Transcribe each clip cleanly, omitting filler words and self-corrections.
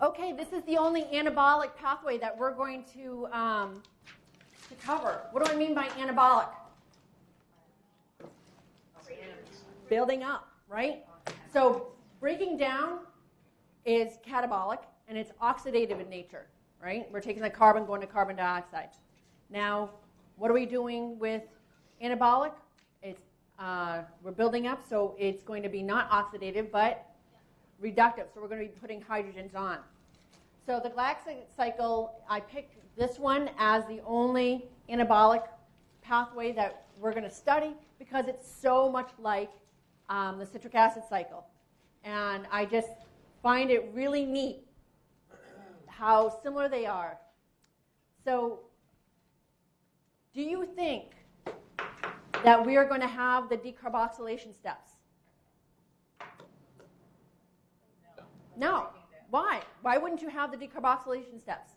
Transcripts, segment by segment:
Okay, this is the only anabolic pathway that we're going to cover. What do I mean by anabolic? Building up, right? So breaking down is catabolic, and it's oxidative in nature, right? We're taking the carbon, going to carbon dioxide. Now, what are we doing with anabolic? It's we're building up, so it's going to be not oxidative, but reductive. So we're going to be putting hydrogens on. So the glyoxylate cycle, I picked this one as the only anabolic pathway that we're going to study because it's so much like the citric acid cycle. And I just find it really neat how similar they are. So do you think that we are going to have the decarboxylation steps? No. Why? Why wouldn't you have the decarboxylation steps?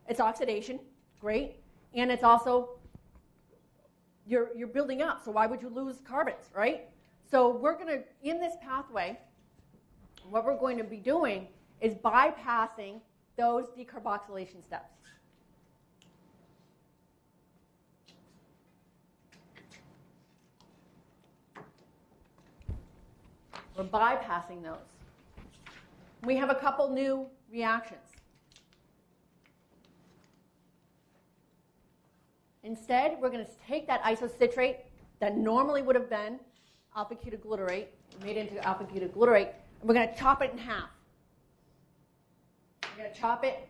It's oxidation. Great. And it's also, you're building up, so why would you lose carbons, right? So we're going to, in this pathway, what we're going to be doing is bypassing those decarboxylation steps. We're bypassing those. We have a couple new reactions. Instead, we're going to take that isocitrate that normally would have been alpha-ketoglutarate, made into alpha-ketoglutarate, and we're going to chop it in half. We're going to chop it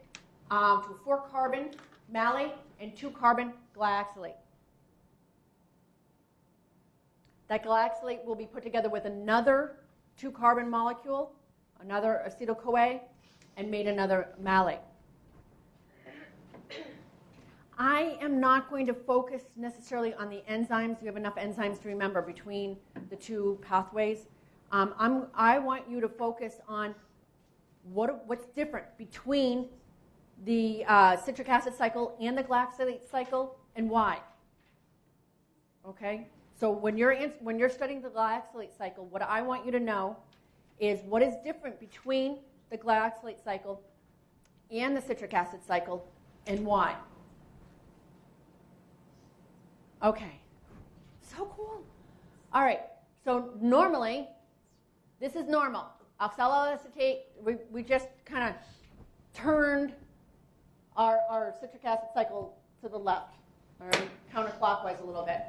to a 4-carbon malate and 2-carbon glyoxylate. That glyoxylate will be put together with another 2-carbon molecule, another acetyl-CoA, and made another malate. I am not going to focus necessarily on the enzymes. You have enough enzymes to remember between the two pathways. I want you to focus on what's different between the citric acid cycle and the glyoxylate cycle and why. Okay? So when you're studying the glyoxylate cycle, what I want you to know is what is different between the glyoxylate cycle and the citric acid cycle and why. Okay, so cool. All right, so normally, this is normal. Oxaloacetate, we just kind of turned our citric acid cycle to the left, all right, counterclockwise a little bit.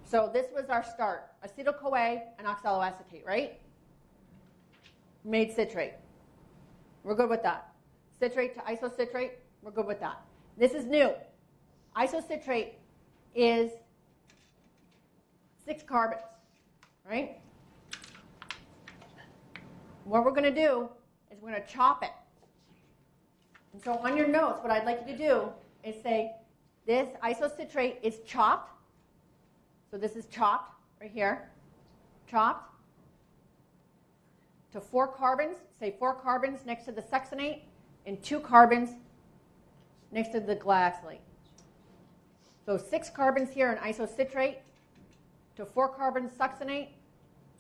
So this was our start, acetyl-CoA and oxaloacetate, right? Made citrate. We're good with that. Citrate to isocitrate, we're good with that. This is new. Isocitrate is 6 carbons, right? What we're going to do is we're going to chop it. And so on your notes, what I'd like you to do is say this isocitrate is chopped. So this is chopped right here. Chopped to 4 carbons. Say 4 carbons next to the succinate and 2 carbons next to the glyoxylate. So 6 carbons here in isocitrate to 4 carbons succinate,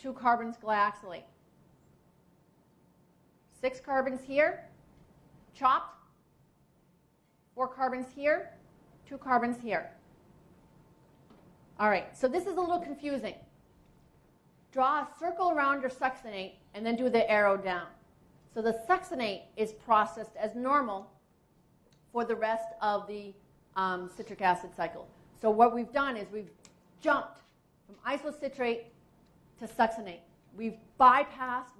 2 carbons glyoxylate. 6 carbons here, chopped, 4 carbons here, 2 carbons here. All right, so this is a little confusing. Draw a circle around your succinate and then do the arrow down. So the succinate is processed as normal for the rest of the citric acid cycle. So what we've done is we've jumped from isocitrate to succinate. We've bypassed,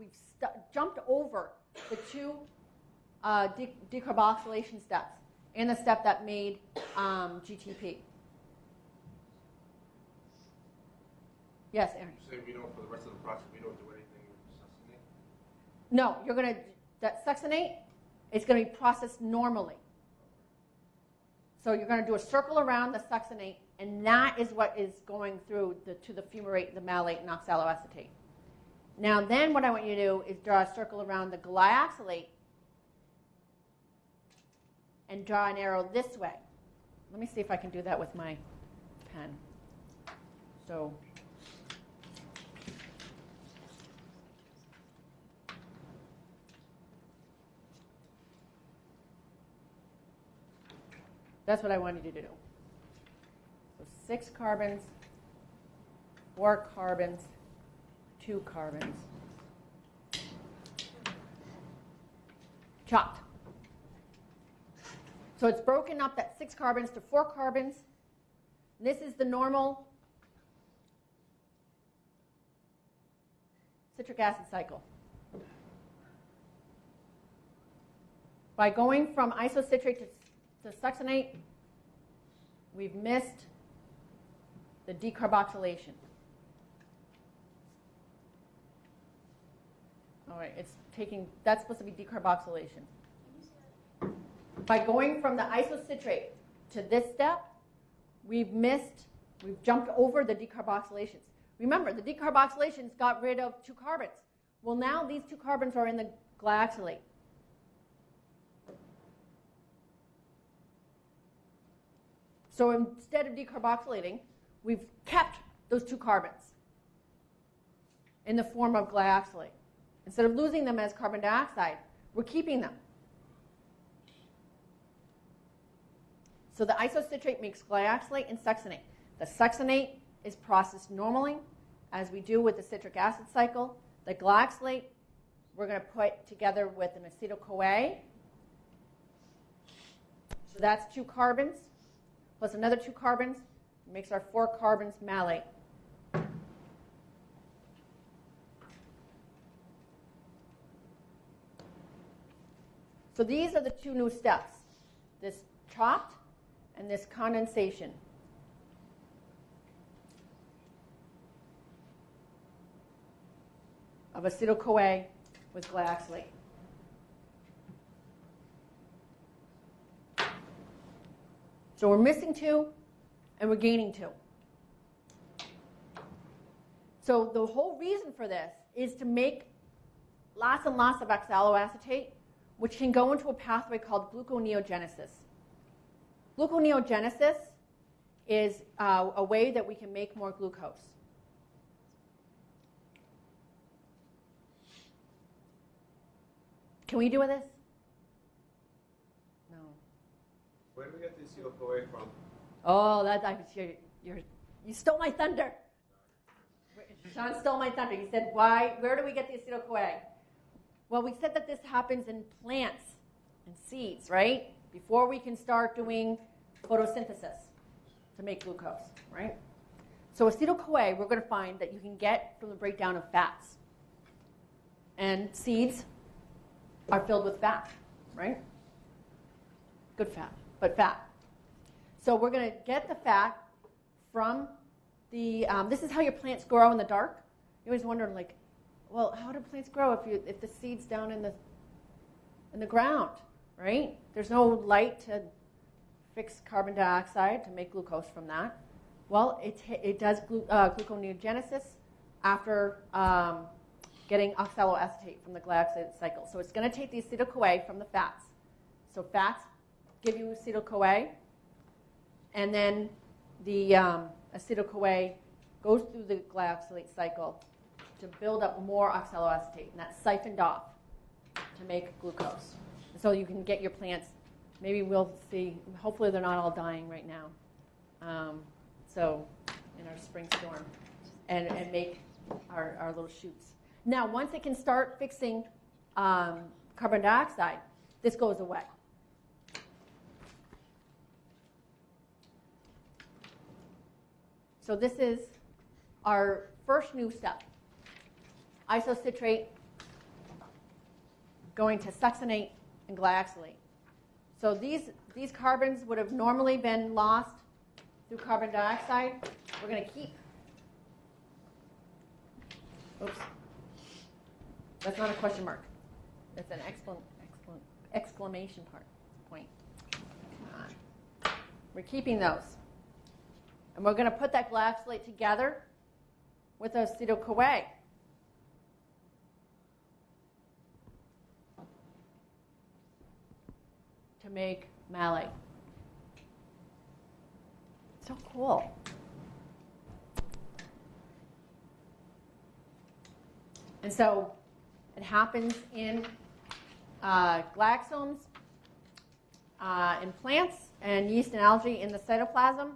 jumped over the 2 decarboxylation steps and the step that made GTP. Yes, Aaron? So we don't, for the rest of the process, we don't do anything with succinate? No, you're going to, that succinate is going to be processed normally. So you're going to do a circle around the succinate, and that is what is going through to the fumarate, the malate, and oxaloacetate. Now then what I want you to do is draw a circle around the glyoxylate and draw an arrow this way. Let me see if I can do that with my pen. So That's what I wanted you to do. So 6 carbons, 4 carbons, 2 carbons. Chopped. So it's broken up, that 6 carbons to 4 carbons. This is the normal citric acid cycle. By going from isocitrate to succinate, we've missed the decarboxylation. All right, that's supposed to be decarboxylation. By going from the isocitrate to this step, we've jumped over the decarboxylations. Remember, the decarboxylations got rid of 2 carbons. Well, now these 2 carbons are in the glyoxylate. So instead of decarboxylating, we've kept those 2 carbons in the form of glyoxylate. Instead of losing them as carbon dioxide, we're keeping them. So the isocitrate makes glyoxylate and succinate. The succinate is processed normally, as we do with the citric acid cycle. The glyoxylate we're going to put together with an acetyl-CoA. So that's 2 carbons, plus another 2 carbons, makes our 4 carbons malate. So these are the 2 new steps, this chopped and this condensation. Of acetyl-CoA with glyoxylate. So we're missing 2 and we're gaining 2. So the whole reason for this is to make lots and lots of oxaloacetate, which can go into a pathway called gluconeogenesis. Gluconeogenesis is a way that we can make more glucose. Can we do this? No. Where do we get the acetyl-CoA from? Oh, you stole my thunder. Sean stole my thunder. He said, where do we get the acetyl-CoA? Well, we said that this happens in plants and seeds, right? Before we can start doing photosynthesis to make glucose, right? So acetyl-CoA, we're going to find that you can get from the breakdown of fats. And seeds are filled with fat, right? Good fat, but fat. So we're going to get the fat from the, this is how your plants grow in the dark. You always wonder, like, well, how do plants grow if the seed's down in the ground, right? There's no light to fix carbon dioxide to make glucose from that. Well, it does gluconeogenesis after getting oxaloacetate from the glyoxylate cycle. So it's going to take the acetyl-CoA from the fats. So fats give you acetyl-CoA, and then the acetyl-CoA goes through the glyoxylate cycle to build up more oxaloacetate, and that's siphoned off to make glucose. And so you can get your plants, maybe we'll see, hopefully they're not all dying right now. So in our spring storm, and make our little shoots. Now, once it can start fixing carbon dioxide, this goes away. So this is our first new step. Isocitrate going to succinate and glyoxylate. So these carbons would have normally been lost through carbon dioxide. We're going to keep. Oops. That's not a question mark. That's an exclamation point. Come on. We're keeping those. And we're going to put that glyoxylate together with acetyl-CoA. To make malate. So cool. And so it happens in glyoxysomes in plants and yeast and algae in the cytoplasm,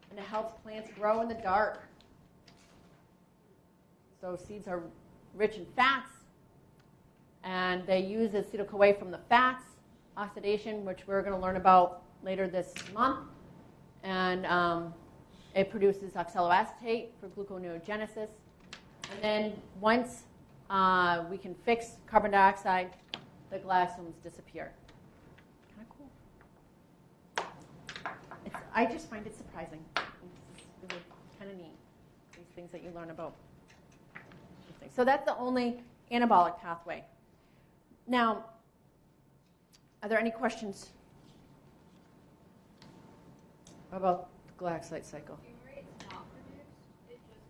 and it helps plants grow in the dark. So seeds are rich in fats, and they use acetyl-CoA from the fats, oxidation, which we're going to learn about later this month, and it produces oxaloacetate for gluconeogenesis. And then once we can fix carbon dioxide, the glyoxysomes disappear. Kind of cool. I just find it surprising. It's really kind of neat, these things that you learn about. So that's the only anabolic pathway. Now, are there any questions about the glyoxylate cycle? Fumarate's not produced, it just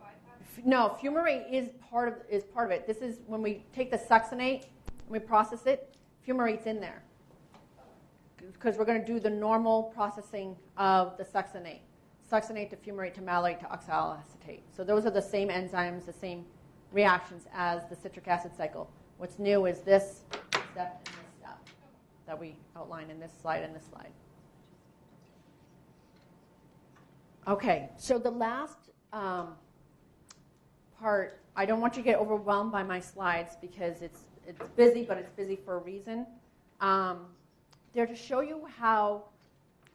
bypasses? No, fumarate is part of it. This is when we take the succinate and we process it, fumarate's in there. Because we're going to do the normal processing of the succinate. Succinate to fumarate to malate to oxaloacetate. So those are the same enzymes, the same reactions as the citric acid cycle. What's new is this step and this step that we outline in this slide and this slide. Okay, so the last part, I don't want you to get overwhelmed by my slides because it's busy, but it's busy for a reason. They're to show you how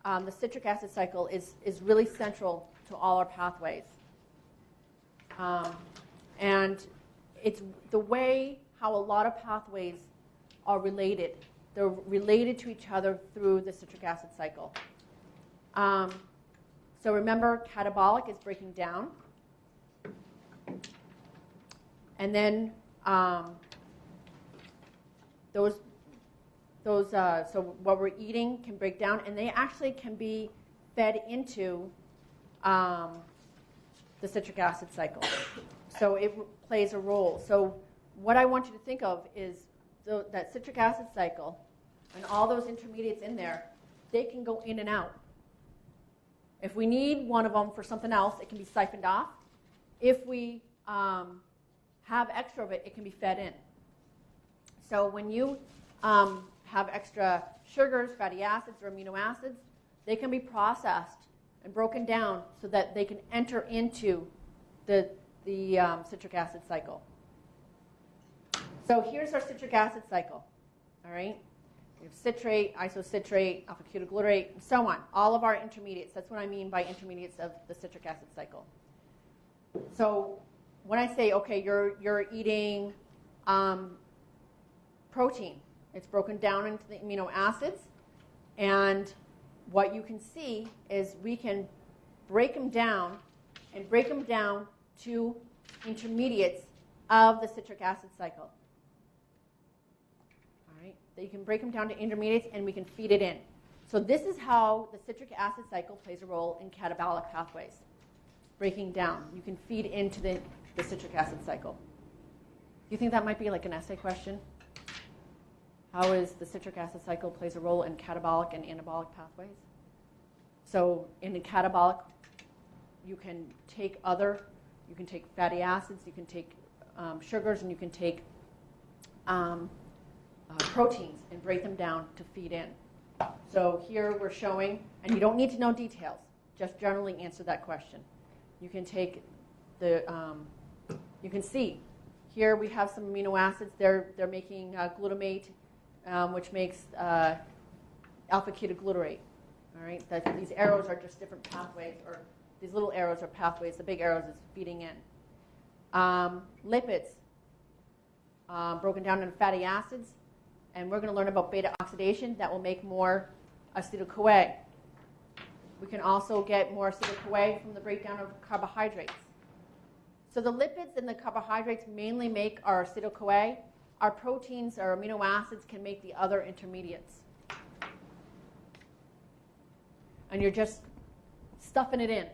the citric acid cycle is really central to all our pathways. And it's the way how a lot of pathways are related. They're related to each other through the citric acid cycle. So remember, catabolic is breaking down. And then so what we're eating can break down, and they actually can be fed into the citric acid cycle. So it plays a role. So what I want you to think of is that citric acid cycle and all those intermediates in there, they can go in and out. If we need one of them for something else, it can be siphoned off. If we have extra of it, it can be fed in. So when you have extra sugars, fatty acids, or amino acids, they can be processed and broken down so that they can enter into the citric acid cycle. So here's our citric acid cycle. All right, we have citrate, isocitrate, alpha-ketoglutarate, and so on. All of our intermediates. That's what I mean by intermediates of the citric acid cycle. So when I say, okay, you're eating protein, it's broken down into the amino acids, and what you can see is we can break them down and break them down to intermediates of the citric acid cycle. All right, so you can break them down to intermediates, and we can feed it in. So this is how the citric acid cycle plays a role in catabolic pathways. Breaking down, you can feed into the citric acid cycle. Do you think that might be like an essay question? How is the citric acid cycle plays a role in catabolic and anabolic pathways? So in the catabolic, you can take fatty acids, you can take sugars, and you can take proteins and break them down to feed in. So here we're showing, and you don't need to know details, just generally answer that question. You can take you can see here we have some amino acids. They're making glutamate, which makes alpha-ketoglutarate. All right, these arrows are just different pathways, or these little arrows are pathways. The big arrows is feeding in. Lipids, broken down into fatty acids, and we're going to learn about beta oxidation that will make more acetyl-CoA. We can also get more acetyl-CoA from the breakdown of carbohydrates. So the lipids and the carbohydrates mainly make our acetyl-CoA. Our proteins, our amino acids, can make the other intermediates. And you're just stuffing it in,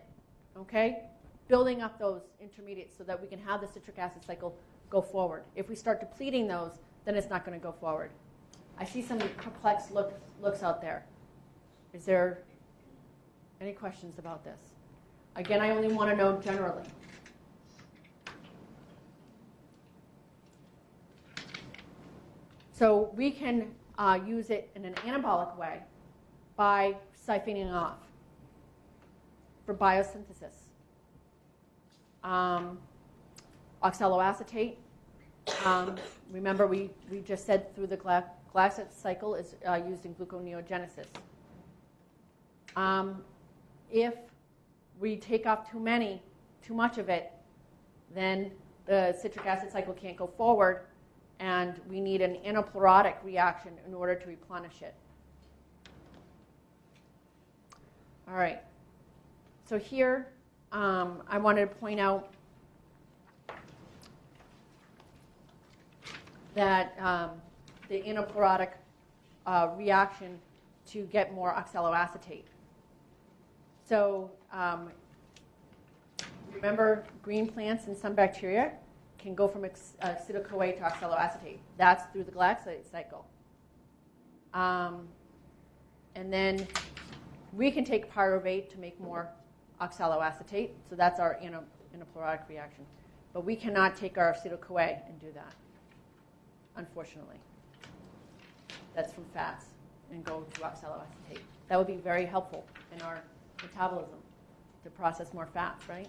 okay? Building up those intermediates so that we can have the citric acid cycle go forward. If we start depleting those, then it's not going to go forward. I see some perplexed looks out there. Is there any questions about this? Again, I only want to know generally. So we can use it in an anabolic way by siphoning off for biosynthesis. Oxaloacetate. Remember, we just said through the glyoxylate cycle is used in gluconeogenesis. If we take off too much of it, then the citric acid cycle can't go forward, and we need an anaplerotic reaction in order to replenish it. All right. So here, I wanted to point out that the anaplerotic reaction to get more oxaloacetate. So remember, green plants and some bacteria can go from acetyl-CoA to oxaloacetate. That's through the glyoxylate cycle. And then we can take pyruvate to make more oxaloacetate. So that's our anaplerotic reaction. But we cannot take our acetyl-CoA and do that, unfortunately. That's from fats and go to oxaloacetate. That would be very helpful in our metabolism to process more fats, right?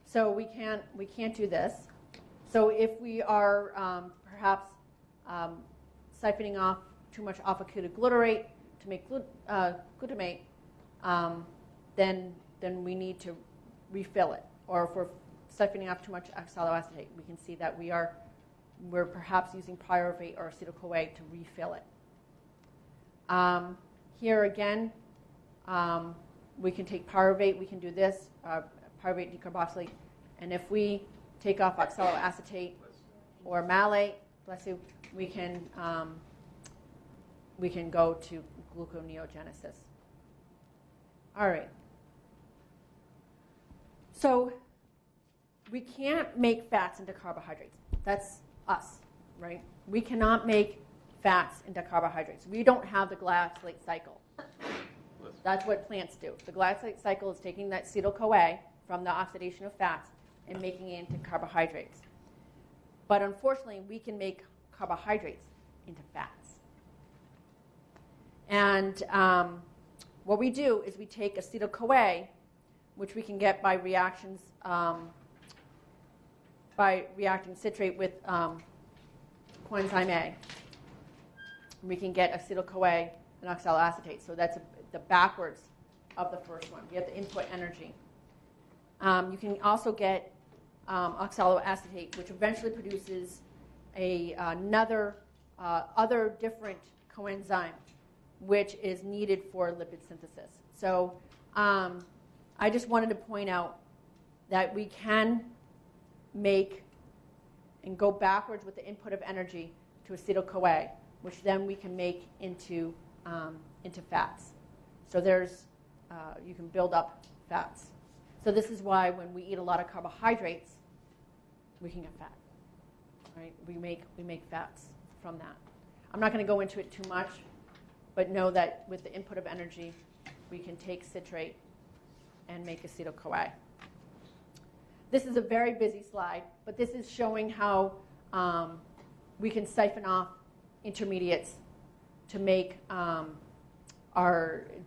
So we can't do this. So if we are perhaps siphoning off too much alpha-ketoglutarate to make glutamate, then we need to refill it. Or if we're siphoning off too much oxaloacetate, we can see that we're perhaps using pyruvate or acetyl-CoA to refill it. Here again, we can take pyruvate. We can do this, pyruvate dicarboxylate. And if we take off oxaloacetate or malate, bless you, we can go to gluconeogenesis. All right. So we can't make fats into carbohydrates. That's us, right? We cannot make fats into carbohydrates. We don't have the glyoxylate cycle. That's what plants do. The glyoxylate cycle is taking that acetyl-CoA from the oxidation of fats and making it into carbohydrates. But unfortunately, we can make carbohydrates into fats. And what we do is we take acetyl-CoA, which we can get by reactions, by reacting citrate with coenzyme A. We can get acetyl-CoA and oxaloacetate. So that's the backwards of the first one. We have the input energy. You can also get oxaloacetate, which eventually produces another other different coenzyme, which is needed for lipid synthesis. So I just wanted to point out that we can make and go backwards with the input of energy to acetyl-CoA, which then we can make into fats. So you can build up fats. So this is why when we eat a lot of carbohydrates, we can get fat. Right? We make fats from that. I'm not going to go into it too much, but know that with the input of energy, we can take citrate and make acetyl-CoA. This is a very busy slide, but this is showing how we can siphon off intermediates to make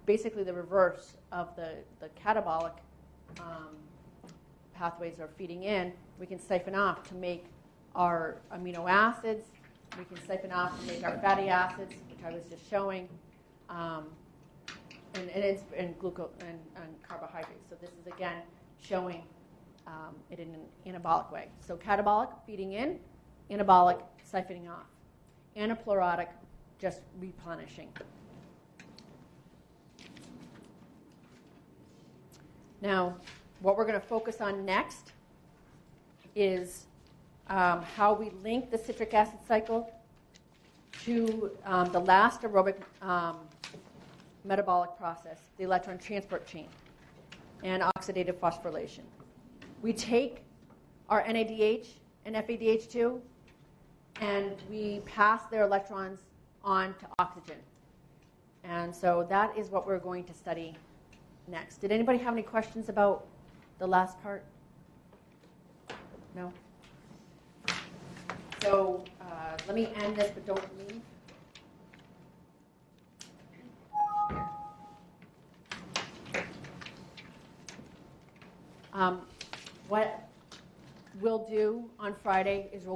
basically the reverse of the catabolic pathways are feeding in. We can siphon off to make our amino acids. We can siphon off to make our fatty acids, which I was just showing, and carbohydrates. So this is again showing it in an anabolic way. So catabolic, feeding in; anabolic, siphoning off; anaplerotic, just replenishing. Now, what we're going to focus on next is how we link the citric acid cycle to the last aerobic metabolic process, the electron transport chain, and oxidative phosphorylation. We take our NADH and FADH2, and we pass their electrons on to oxygen. And so that is what we're going to study next. Did anybody have any questions about the last part? No? So let me end this, but don't leave. What we'll do on Friday is we'll